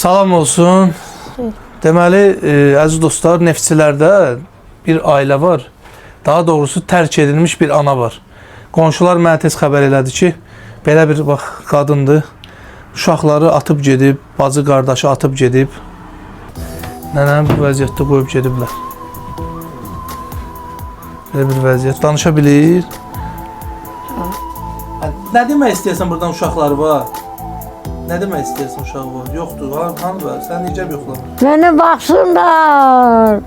Salam olsun. Deməli, əziz dostlar, Neftçilərdə bir ailə var. Daha doğrusu tərk edilmiş bir ana var. Qonşular mənə tez xəbər elədi ki, belə bir qadındır. Uşaqları atıb gedib, bacı qardaşı atıb gedib. Nənəni bu vəziyyətdə qoyub gediblər. Belə bir vəziyyət. Danışa bilir. Nə demək istəyirsən buradan uşaqları var? Nə demək istəyirsən uşağı var? Yoxdur, hanı var? Sən necə yoxlamır? Məni baxsınlar.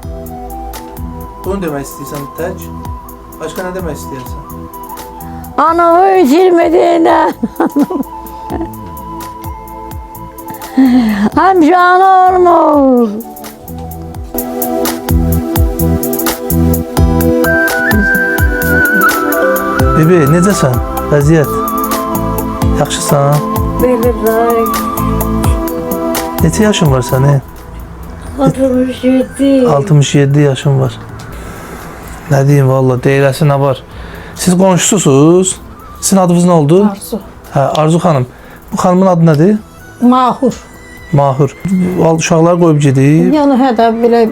Bunu demək istəyirsən tək? Başqa nə demək istəyirsən? Anamı itirmediğine. Həmişə ana olmur. Bibi, necəsən? Vəziyyət? Yaxşısan? Bilirəm. Neçə yaşın var sənin? 67. 67 yaşın var. Nə deyim valla, deyiləsi nə var? Siz qonşususuz? Sizin adınız nə oldu? Arzu. Hə, Arzu xanım. Bu xanımın adı nədir? Mahur. Mahur. Uşaqlar qoyub gedib. Yəni hədə belə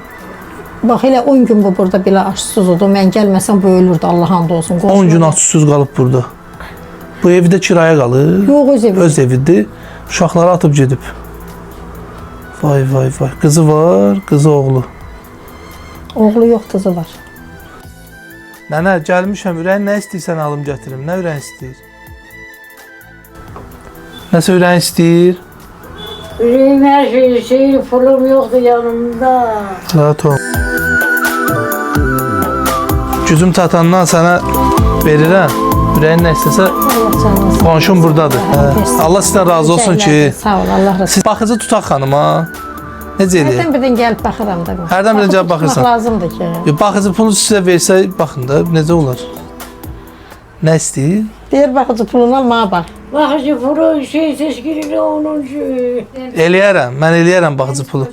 bax elə 10 gün bu burada belə aşsızdı. Mən gəlməsəm bu ölürdü, Allah hamd olsun. 10 gün açsız qalıb burada. Bu evdə kiraya qalır. Yox, öz evi. Öz evidir. Uşaqları atıb gedib. Vay vay vay. Qızı var, qızı oğlu. Oğlu yox, qızı var. Nənə, gəlmişəm. Ürəyin nə istəyirsən alım gətirim. Nə ürəyin istəyir? Nəsə ürəyin istəyir? Ürəyim hər şey, pulum yoxdur yanımda. Rahat ol. Gücüm çatandan sənə verirəm. Ürəyin nə istəsə Allah canına sağ qonşum buradadır. Allah sizdən razı olsun ki, sağ ol, Allah razı olsun. siz baxıcı tutaq xanıma. Necə eləyək? Hərdən birdən gəlib baxıram da. Hərdən birdən gəlib baxırsan. Baxmaq lazımdır ki. Baxıcı pulu sizə versə, baxın da necə olar? Nə istəyir? Deyir baxıcı pulunu almağa bax. Baxıcı pulu şey seçkirini onun şey. Eləyərəm, mən eləyərəm baxıcı pulu.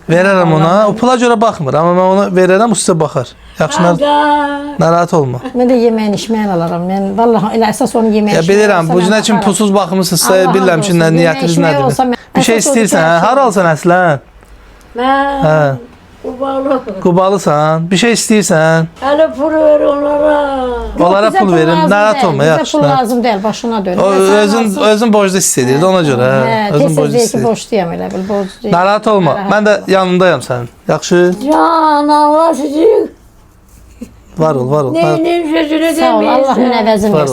Verərəm ona, o pula görə baxmır, amma mən ona verərəm, o sizə baxar. Yaxşı, narahat olma. Mən də yeməyin, içməyin alaram. Mən vallahi elə əsas onu yeməyin. Ya bilirəm, bu nə üçün pulsuz baxmısınızsa, bilirəm ki, niyyətiniz nədir. Bir şey istəyirsən, hə? Haralsan əslən? Mən Hə, Qubalı. Qubalısan, bir şey istəyirsən, Hələ pul ver onlara. onlara pul verin, narahat olma, Bizə yaxşı. pul lazım deyil, başına dönür. O özün borclu istəyirdi, ona görə, hə, özün borclu Tez-tez istəyirdi. borçluyam elə bil, borclu deyil. Narahat olma, mən də yanındayım sənin, yaxşı? Can Allah sizi Var ol, var ol. neyinin sözünü Sağ ol, Allah'ın demeyirsən. əvəzini Var ol. versin.